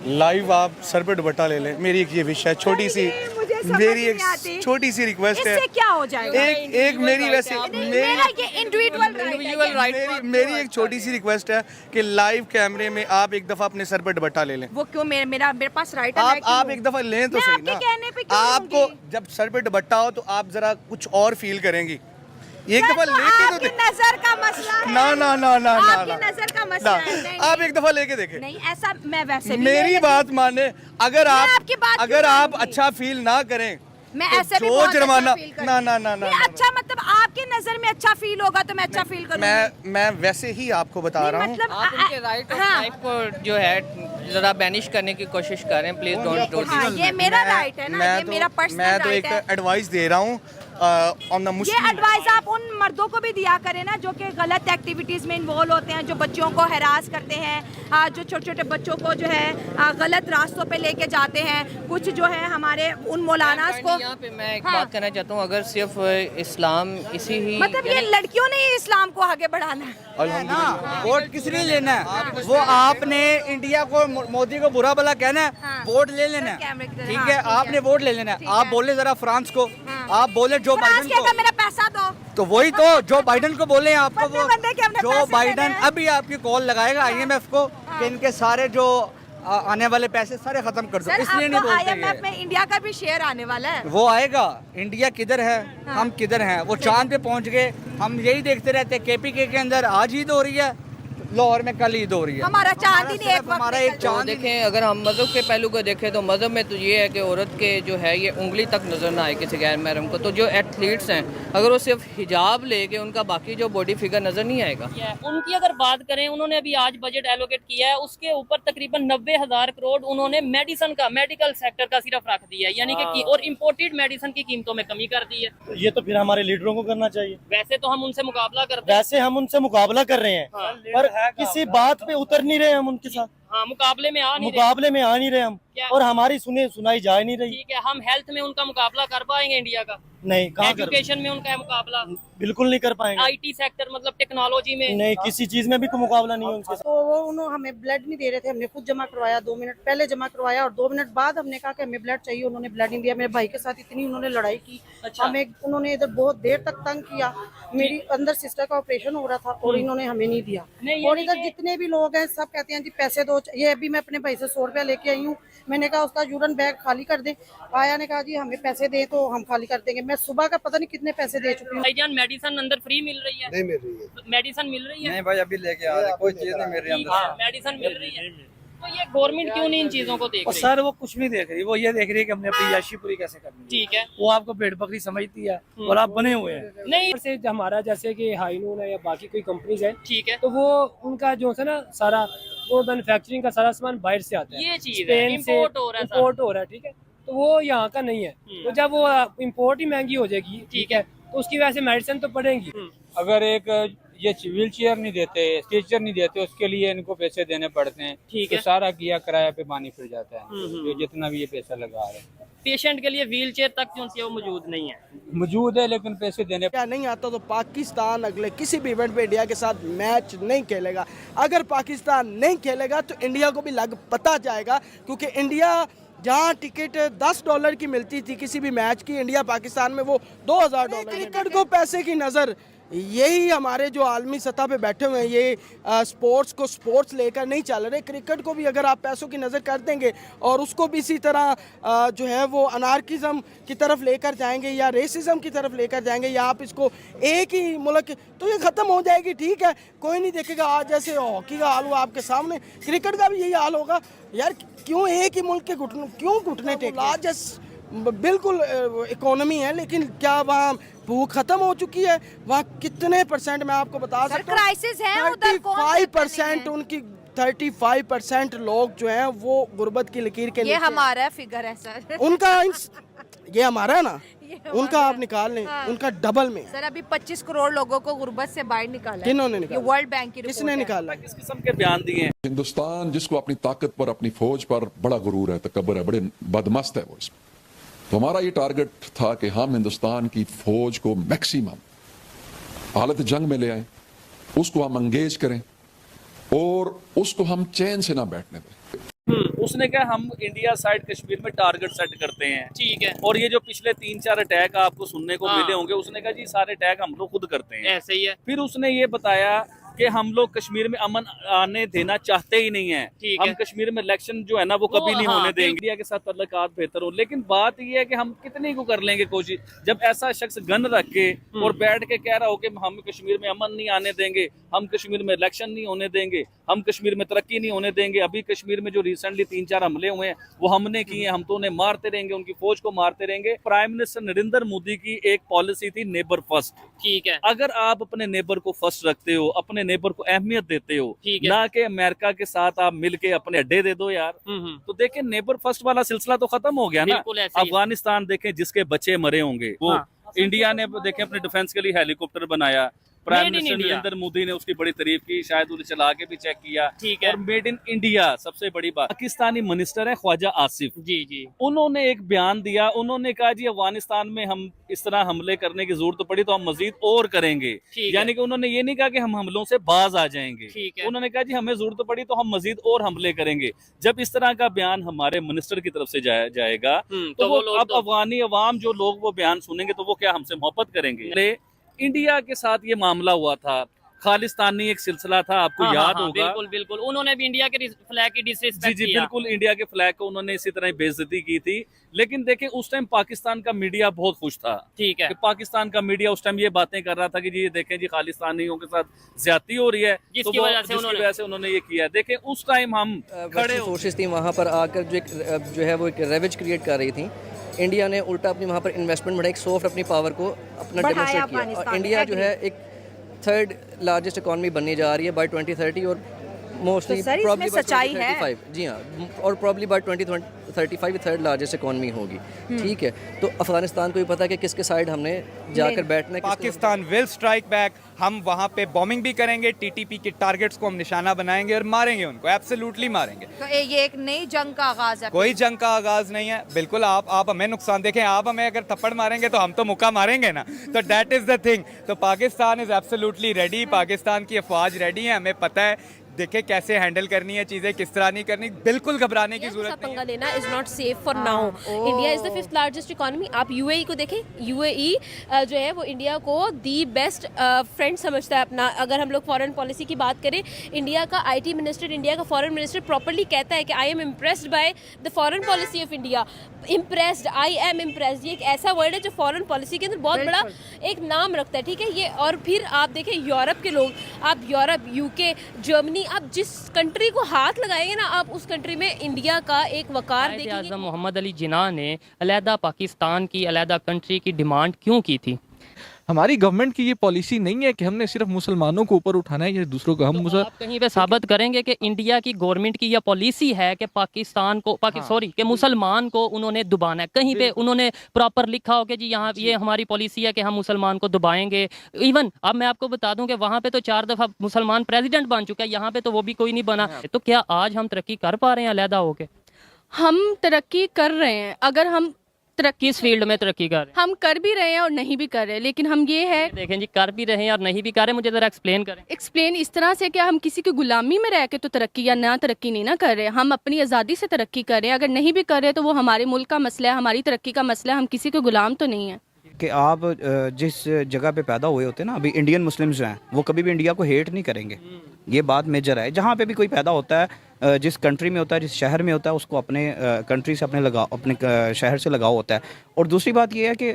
Live आप sir पे दुपट्टा ले लें, मेरी एक ये विश है, छोटी सी, मेरी एक छोटी सी रिक्वेस्ट है। इससे क्या हो जाएगा? एक मेरी वैसे मेरा ये इंडिविजुअल राइट है। मेरी एक छोटी सी रिक्वेस्ट है कि लाइव कैमरे में आप एक दफा अपने सर पे दुपट्टा ले लें। वो क्यों? मेरे पास राइट है। आप एक दफा लें तो मैं सही आपके ना। कहने पे क्यों आपको लूंगी? जब सर पे दुपट्टा हो तो आप जरा कुछ और फील करेंगी। एक दफा तो लेके तो आपकी नजर का मसला है। ना ना ना ना ना आपकी नजर का मसला है। नहीं, आप एक दफा लेके देखें। नहीं ऐसा मैं वैसे भी मेरी बात माने, अगर आपकी बात आप क्यों आप मानूंगी? अच्छा फील ना करें मैं तो ऐसे भी जो बहुत अच्छा जुर्माना फील करती ना हूँ। ना ना ना नहीं, अच्छा मतलब आपकी नजर में अच्छा फील होगा तो मैं अच्छा फील करूंगी। मैं वैसे ही आपको बता रहा हूँ। मतलब आप उनके राइट ऑफ लाइफ को जो है जरा बैनिश करने की कोशिश करें, प्लीज डोंट डू हाँ, ये मेरा राइट है ना, ये मेरा पर्सनल मैं तो राइट एक है। एडवाइस दे रहा हूँ ऑन द ये मुस्लिम। एडवाइस आप उन मर्दों को भी दिया करें ना जो कि गलत एक्टिविटीज में इन्वॉल्व होते हैं, जो बच्चों को हैरास करते हैं, जो छोटे छोटे बच्चों को जो है गलत रास्तों पे लेके जाते हैं। कुछ जो है हमारे उन मौलानास को यहाँ पे मैं एक हाँ। बात कहना चाहता हूँ, अगर सिर्फ इस्लाम इसी ही मतलब ये लड़कियों ने ही इस्लाम को आगे बढ़ाना है। ना वोट किस लिए लेना है? वो आपने इंडिया को मोदी को बुरा भला कहना है, हाँ। वोट ले लेना सर, कैमरे की है। तरफ, ठीक हाँ, है, ठीक है। आपने वोट ले लेना ठीक है। आप है। बोले जरा फ्रांस को, हाँ। आप बोले जो फ्रांस बाइडन कहता को, मेरा पैसा दो। तो वही तो जो बाइडन को बोले हैं आपको, बंदे बंदे के हमने जो पैसे बाइडन देने हैं। अभी आपकी कॉल लगाएगा IMF को कि इनके सारे जो आने वाले पैसे सारे खत्म कर दो, सर इसलिए नहीं आपको बोलते IMF ये। में इंडिया का भी शेयर आने वाला है। वो आएगा। इंडिया किधर है, हम किधर हैं? वो चांद पे पहुंच गए। हम यही देखते रहते हैं KPK के अंदर आज ईद हो रही है, लाहौर में कल ईद हो रही है। हमारा चांद ही नहीं एक वक्त हमारा निकल एक तो चांद ही देखें, अगर हम मज़हब के पहलू को देखें तो मज़हब में तो ये है कि औरत के जो है ये उंगली तक नज़र ना आए किसी गैर महरम को। तो जो एथलीट्स हैं अगर वो सिर्फ हिजाब लेके उनका बाकी जो बॉडी फिगर नज़र नहीं आएगा। उनकी अगर बात करें, उन्होंने अभी आज बजट एलोकेट किया है, उसके ऊपर तकरीबन 90,000 करोड़ उन्होंने मेडिकल सेक्टर का सिर्फ रख दिया है, यानी कि और इम्पोर्टेड मेडिसिन की कीमतों में कमी कर दी है। तो ये तो फिर हमारे लीडरों को करना चाहिए। वैसे तो हम उनसे मुकाबला करते हैं। वैसे हम उनसे मुकाबला कर रहे हैं, पर किसी बात पे उतर नहीं रहे हम उनके साथ, हाँ, मुकाबले में आ नहीं रहे। मुकाबले में आ नहीं रहे हम, क्या? और हमारी सुनाई जा नहीं रही। ठीक है, हम हेल्थ में उनका मुकाबला कर पाएंगे इंडिया का? नहीं, कहाँ कर, एजुकेशन में उनका है मुकाबला? बिल्कुल नहीं कर पाएंगे। IT सेक्टर मतलब टेक्नोलॉजी में? नहीं, किसी चीज में भी कोई मुकाबला नहीं है उनके साथ। तो वो उन्होंने हमें ब्लड नहीं दे रहे थे, हमने खुद जमा करवाया। 2 मिनट पहले जमा करवाया और 2 मिनट बाद हमने कहा कि हमें ब्लड चाहिए, उन्होंने ब्लड नहीं दिया। मेरे भाई के साथ इतनी उन्होंने लड़ाई की। अच्छा। हमें उन्होंने इधर बहुत देर तक तंग किया। मेरी अंदर सिस्टर का ऑपरेशन हो रहा था और इन्होंने हमें नहीं दिया। नहीं, और यानी इधर कि- जितने भी लोग हैं सब कहते हैं जी पैसे दो। ये अभी मैं अपने भाई से 100 रुपया लेके आई हूँ। मैंने कहा उसका यूरन बैग खाली कर दे। आया ने कहा जी हमें पैसे दे तो हम खाली कर देंगे। मैं सुबह का पता नहीं कितने पैसे दे चुकी हूँ। भाईजान, मेडिसिन अंदर फ्री मिल रही है? नहीं मिल रही है। मेडिसिन मिल रही है? नहीं भाई, अभी लेके आ रहे, कोई चीज नहीं मिल रही हाँ, मेडिसिन मिल रही है। तो ये गवर्नमेंट क्यों नहीं इन चीजों को देख और रही? सर वो कुछ नहीं देख रही, वो ये देख रही है कि हमने अपनी याशी पूरी कैसे करनी है। ठीक है। वो आपको पेट बकरी समझती है और आप बने हुए हैं। नहीं, से हमारा जैसे कि हाइनून है या बाकी कोई कंपनीज है, ठीक है, तो वो उनका जो है ना सारा वो मैन्युफैक्चरिंग का सारा सामान बाहर से आता है, ये चीज है, स्पेन से इम्पोर्ट हो रहा है सारा। इम्पोर्ट हो रहा है। ठीक है, तो वो यहाँ का नहीं है। तो जब वो इम्पोर्ट ही महंगी हो जाएगी, ठीक है, तो उसकी वजह से मेडिसिन तो पड़ेंगी। अगर एक ये व्हील चेयर नहीं देते, स्ट्रेचर नहीं देते, उसके लिए इनको पैसे देने पड़ते हैं। ठीक तो है। सारा किया किराया पे पानी फिर जाता है, जो जितना भी ये पैसा लगा रहे हैं। पेशेंट के लिए व्हील चेयर तक जो है वो मौजूद नहीं है। मौजूद है लेकिन पैसे देने क्या नहीं आता तो पाकिस्तान अगले किसी भी इवेंट पे इंडिया के साथ मैच नहीं खेलेगा। अगर पाकिस्तान नहीं खेलेगा तो इंडिया को भी लग पता जाएगा, क्योंकि इंडिया जहाँ टिकट $10 की मिलती थी किसी भी मैच की, इंडिया पाकिस्तान में वो $2000। क्रिकेट को पैसे की नज़र, यही हमारे जो आलमी सतह पे बैठे हुए हैं ये स्पोर्ट्स को स्पोर्ट्स लेकर नहीं चल रहे। क्रिकेट को भी अगर आप पैसों की नज़र कर देंगे और उसको भी इसी तरह जो है वो अनार्किज्म की तरफ लेकर जाएंगे या रेसिज्म की तरफ लेकर जाएंगे, या आप इसको एक ही मुल्क, तो ये ख़त्म हो जाएगी। ठीक है, कोई नहीं देखेगा। आज जैसे हॉकी का हाल हुआ आपके सामने, क्रिकेट का भी यही हाल होगा। यार क्यों एक ही मुल्क के घुटने टेक? लार्जेस्ट बिल्कुल इकोनॉमी है, लेकिन क्या वहाँ भूख खत्म हो चुकी है? वहाँ कितने % मैं आपको बता सकता हूँ, क्राइसिस है उधर, कौन 35% उनकी 35% लोग जो हैं वो गुर्बत की लकीर के ये नीचे। हमारा फिगर है सर। उनका ये हमारा है ना, उनका आप निकाल लें, हाँ। उनका डबल में। सर अभी 25 करोड़ लोगों को गुर्बत से बाहर निकाला है। किन्होंने निकाला? ये वर्ल्ड बैंक की रिपोर्ट किसने है। निकाला? किस किस्म के बयान दिए हैं? हिंदुस्तान जिसको अपनी ताकत पर, अपनी फौज पर बड़ा गुरूर है, तकब्बुर है, बड़े बदमस्त है वो इसमें। तो हमारा ये टारगेट था कि हम हिंदुस्तान की फौज को मैक्सिमम हालत जंग में ले आए, उसको हम एंगेज करें और उसको हम चैन से ना बैठने दें। उसने कहा हम इंडिया साइड कश्मीर में टारगेट सेट करते हैं। ठीक है। और ये जो पिछले 3-4 अटैक आपको सुनने को मिले होंगे, उसने कहा जी सारे अटैक हम लोग खुद करते हैं। ऐसे ही है। फिर उसने ये बताया कि हम लोग कश्मीर में अमन आने देना चाहते ही नहीं है। हम कश्मीर में इलेक्शन जो है ना वो कभी नहीं होने देंगे, इंडिया के साथ तल्लुकात बेहतर हो। लेकिन बात ये है कि हम कितनी को कर लेंगे कोशिश, जब ऐसा शख्स गन रख के और बैठ के कह रहा हो कि हम कश्मीर में अमन नहीं आने देंगे, हम कश्मीर में इलेक्शन नहीं होने देंगे, हम कश्मीर में तरक्की नहीं होने देंगे। अभी कश्मीर में जो रिसेंटली 3-4 हमले हुए हैं वो हमने किए हैं, हम तो उन्हें मारते रहेंगे, उनकी फौज को मारते रहेंगे। प्राइम मिनिस्टर नरेंद्र मोदी की एक पॉलिसी थी नेबर फर्स्ट। ठीक है। अगर आप अपने नेबर को फर्स्ट रखते हो, अपने नेबर को अहमियत देते हो, ना कि अमेरिका के साथ आप मिलके अपने अड्डे दे दो यार, तो देखें नेबर फर्स्ट वाला सिलसिला तो खत्म हो गया ना। अफगानिस्तान देखें जिसके बच्चे मरे होंगे, वो इंडिया ने देखें अपने डिफेंस के लिए हेलीकॉप्टर बनाया, प्राइम मिनिस्टर नरेंद्र मोदी ने उसकी बड़ी तारीफ की, शायद उन्हें चला के भी चेक किया। ठीक है। और मेड इन इंडिया सबसे बड़ी बात, पाकिस्तानी मिनिस्टर है ख्वाजा आसिफ जी जी, उन्होंने एक बयान दिया, उन्होंने कहा जी अफगानिस्तान में हम इस तरह हमले करने की जरूरत पड़ी तो हम मजीद और करेंगे। यानी कि उन्होंने ये नहीं कहा कि हम हमलों से बाज आ जाएंगे, उन्होंने कहा जी हमें जरूरत पड़ी तो हम मजीद और हमले करेंगे। जब इस तरह का बयान हमारे मिनिस्टर की तरफ से जाएगा तो वो अब अफगानी अवाम जो लोग वो बयान सुनेंगे तो वो क्या हमसे मोहब्बत करेंगे। इंडिया के साथ ये मामला हुआ था, खालिस्तानी एक सिलसिला था, आपको याद होगा। बिल्कुल बिल्कुल, उन्होंने भी इंडिया के फ्लैग की डिसरिस्पेक्ट जी बिल्कुल, इंडिया के फ्लैग को उन्होंने इसी तरह बेइज्जती की थी। लेकिन देखें उस टाइम पाकिस्तान का मीडिया बहुत खुश था। ठीक है। कि पाकिस्तान का मीडिया उस टाइम ये बातें कर रहा था कि जी ये देखें जी खालिस्तानियों के साथ ज्यादती हो रही है, जिसकी वजह से उन्होंने ये किया। देखें उस टाइम हम खड़े फोर्सेस थी वहाँ पर आकर जो है वो एक रेवेज क्रिएट कर रही थी। इंडिया ने उल्टा अपनी वहाँ पर इन्वेस्टमेंट बढ़ाई, एक सॉफ्ट अपनी पावर को अपना डेमोस्ट्रेट किया। और इंडिया जो है एक 3rd लार्जेस्ट इकॉनमी बनने जा रही है बाय 2030 और मोस्टली प्रॉब्ली बाय 2035। जी हाँ, और probably bye 2035 3rd largest economy होगी। ठीक है, तो अफगानिस्तान को भी पता है कि किसके साइड हमने जाकर बैठना है। पाकिस्तान विल स्ट्राइक बैक, हम वहाँ पे बॉम्बिंग भी करेंगे, टीटीपी के टारगेट्स को हम निशाना बनाएंगे और मारेंगे उनको, एब्सोल्युटली मारेंगे। तो ये एक नई जंग का आगाज है? कोई जंग का आगाज नहीं है, बिल्कुल। आप हमें नुकसान देखें, आप हमें अगर थप्पड़ मारेंगे तो हम तो मुक्का मारेंगे ना, तो दैट इज द थिंग। तो Pakistan is absolutely ready, Pakistan की अफवाज रेडी है, हमें पता है देखे कैसे हैंडल करनी है चीजें, किस तरह नहीं करनी, बिल्कुल घबराने की जरूरत नहीं है। लेना is not safe for now. India is the 5th largest economy. आप यूएई को देखें, यूएई जो है वो इंडिया को दी बेस्ट फ्रेंड समझता है अपना। अगर हम लोग फॉरेन पॉलिसी की बात करें, इंडिया का आईटी मिनिस्टर, इंडिया का फॉरेन मिनिस्टर प्रॉपर्ली कहता है कि I am impressed by the foreign policy of India. Impressed, I am impressed, ये एक ऐसा वर्ड है जो फॉरेन पॉलिसी के अंदर बहुत बड़ा एक नाम रखता है। ठीक है, ये। और फिर आप देखें यूरोप के लोग, आप यूरोप, यूके, जर्मनी, आप जिस कंट्री को हाथ लगाएंगे ना, आप उस कंट्री में इंडिया का एक वकार देखेंगे। आज़म मोहम्मद अली जिन्ना ने अलहदा पाकिस्तान की, अलहदा कंट्री की डिमांड क्यों की थी? हमारी गवर्नमेंट की ये पॉलिसी नहीं है कि हमने सिर्फ मुसलमानों को ऊपर उठाना है या दूसरों को हम आप कहीं पे साबित करेंगे कि इंडिया की गवर्नमेंट की यह पॉलिसी है कि पाकिस्तान को कि मुसलमान को उन्होंने दबाना है? कहीं पे उन्होंने प्रॉपर लिखा हो कि जी यहाँ ये हमारी पॉलिसी है कि हम मुसलमान को दबाएंगे? इवन अब मैं आपको बता दूं कि वहाँ पे तो 4 दफा मुसलमान प्रेसिडेंट बन चुका है, यहाँ पे तो वो भी कोई नहीं बना। तो क्या आज हम तरक्की कर पा रहे हैं अलहदा होके? हम तरक्की कर रहे हैं। अगर हम किस फील्ड में तरक्की कर रहे हैं? हम कर भी रहे हैं और नहीं भी कर रहे हैं, लेकिन हम ये है देखें जी, कर भी रहे हैं और नहीं भी कर रहे हैं। मुझे जरा एक्सप्लेन करें। एक्सप्लेन इस तरह से कि हम किसी की गुलामी में रह के तो तरक्की या ना तरक्की नहीं ना कर रहे हैं, हम अपनी आज़ादी से तरक्की कर रहे हैं। अगर नहीं भी कर रहे तो वो हमारे मुल्क का मसला है, हमारी तरक्की का मसला है, हम किसी के गुलाम तो नहीं है। कि आप जिस जगह पे पैदा हुए होते हैं ना, अभी इंडियन मुस्लिम्स हैं, वो कभी भी इंडिया को हेट नहीं करेंगे, ये बात मेजर है। जहाँ पे भी कोई पैदा होता है, जिस कंट्री में होता है, जिस शहर में होता है, उसको अपने कंट्री से अपने शहर से लगाव होता है। और दूसरी बात ये है कि